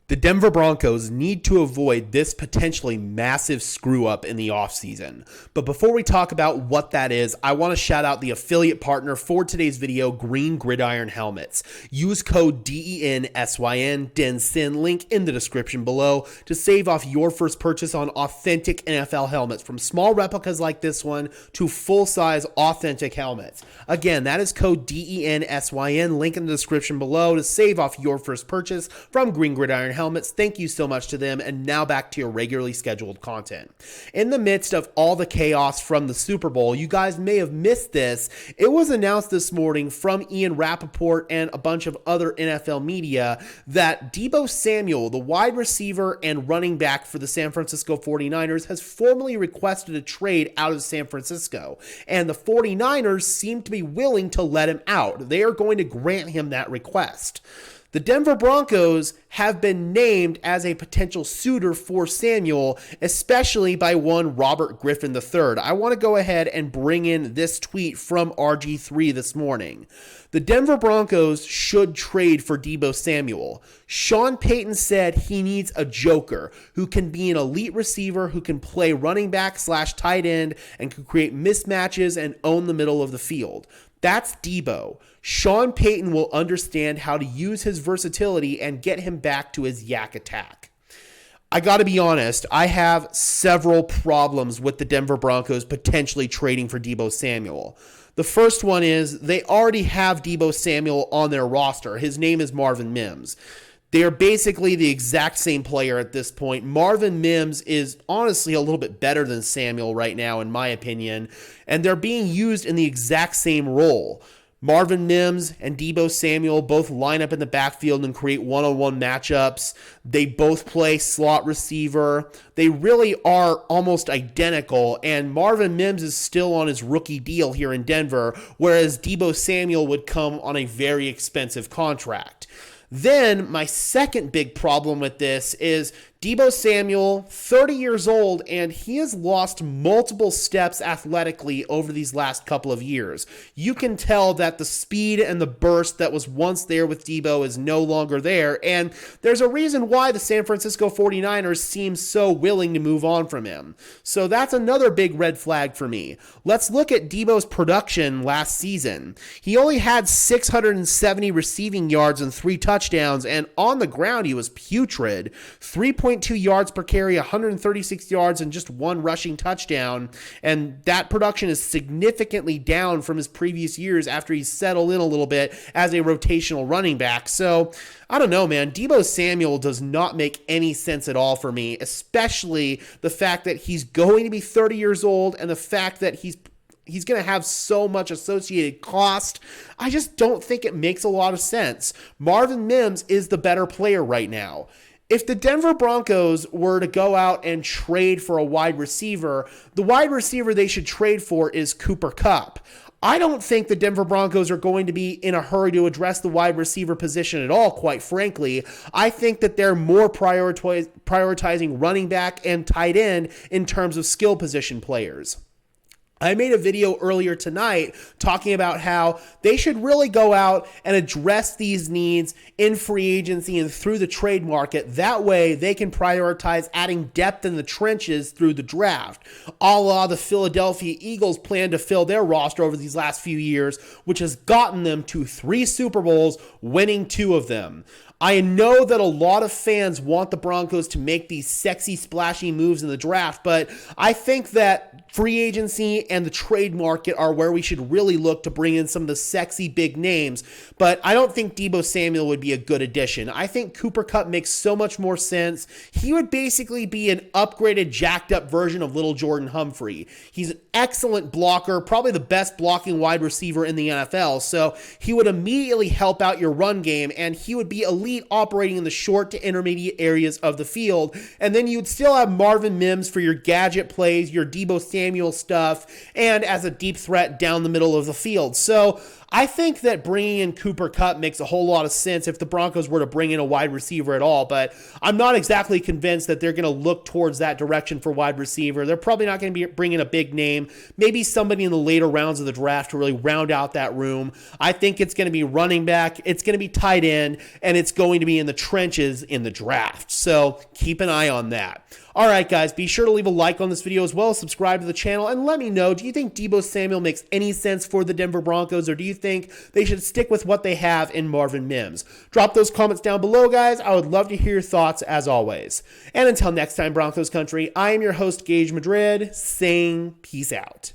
The Denver Broncos need to avoid this potentially massive screw up in the offseason. But before we talk about what that is, I want to shout out the affiliate partner for today's video, Green Gridiron Helmets. Use code DENSYN, DENSYN, link in the description below to save off your first purchase on authentic NFL helmets, from small replicas like this one to full-size authentic helmets. Again, that is code DENSYN, link in the description below to save off your first purchase from Green Gridiron Helmets. Thank you so much to them. And now back to your regularly scheduled content. In the midst of all the chaos from the Super Bowl, you guys may have missed this. It was announced this morning from Ian Rappaport and a bunch of other NFL media that Deebo Samuel, the wide receiver and running back for the San Francisco 49ers, has formally requested a trade out of San Francisco. And the 49ers seem to be willing to let him out. They are going to grant him that request. The Denver Broncos have been named as a potential suitor for Samuel, especially by one Robert Griffin III. I want to go ahead and bring in this tweet from RG3 this morning. The Denver Broncos should trade for Deebo Samuel. Sean Payton said he needs a joker who can be an elite receiver, who can play running back / tight end, and can create mismatches and own the middle of the field. That's Deebo. Sean Payton will understand how to use his versatility and get him back to his yak attack. I got to be honest, I have several problems with the Denver Broncos potentially trading for Deebo Samuel. The first one is they already have Deebo Samuel on their roster. His name is Marvin Mims. They are basically the exact same player at this point. Marvin Mims is honestly a little bit better than Samuel right now, in my opinion, and they're being used in the exact same role. Marvin Mims and Deebo Samuel both line up in the backfield and create one-on-one matchups. They both play slot receiver. They really are almost identical, and Marvin Mims is still on his rookie deal here in Denver, whereas Deebo Samuel would come on a very expensive contract. Then my second big problem with this is Deebo Samuel, 30 years old, and he has lost multiple steps athletically over these last couple of years. You can tell that the speed and the burst that was once there with Deebo is no longer there, and there's a reason why the San Francisco 49ers seem so willing to move on from him. So that's another big red flag for me. Let's look at Deebo's production last season. He only had 670 receiving yards and 3 touchdowns, and on the ground he was putrid. 3.2 yards per carry, 136 yards, and just 1 rushing touchdown. And that production is significantly down from his previous years after he's settled in a little bit as a rotational running back. So I don't know, man. Deebo Samuel does not make any sense at all for me, especially the fact that he's going to be 30 years old and the fact that he's going to have so much associated cost. I just don't think it makes a lot of sense. Marvin Mims is the better player right now. If the Denver Broncos were to go out and trade for a wide receiver, the wide receiver they should trade for is Cooper Kupp. I don't think the Denver Broncos are going to be in a hurry to address the wide receiver position at all, quite frankly. I think that they're more prioritizing running back and tight end in terms of skill position players. I made a video earlier tonight talking about how they should really go out and address these needs in free agency and through the trade market. That way they can prioritize adding depth in the trenches through the draft, a la the Philadelphia Eagles plan to fill their roster over these last few years, which has gotten them to 3 Super Bowls, winning 2 of them. I know that a lot of fans want the Broncos to make these sexy, splashy moves in the draft, but I think that free agency and the trade market are where we should really look to bring in some of the sexy big names. But I don't think Deebo Samuel would be a good addition. I think Cooper Kupp makes so much more sense. He would basically be an upgraded, jacked up version of little Jordan Humphrey. He's an excellent blocker, probably the best blocking wide receiver in the NFL. So he would immediately help out your run game, and he would be elite operating in the short to intermediate areas of the field. And then you'd still have Marvin Mims for your gadget plays, your Deebo Samuel stuff, and as a deep threat down the middle of the field. So I think that bringing in Cooper Kupp makes a whole lot of sense if the Broncos were to bring in a wide receiver at all, but I'm not exactly convinced that they're going to look towards that direction for wide receiver. They're probably not going to be bringing a big name, maybe somebody in the later rounds of the draft to really round out that room. I think it's going to be running back, it's going to be tight end, and it's going to be in the trenches in the draft. So keep an eye on that. All right, guys, be sure to leave a like on this video as well as subscribe to the channel, and let me know, do you think Deebo Samuel makes any sense for the Denver Broncos, or do you think they should stick with what they have in Marvin Mims? Drop those comments down below, guys. I would love to hear your thoughts as always. And until next time, Broncos country, I am your host, Gage Madrid, saying peace out.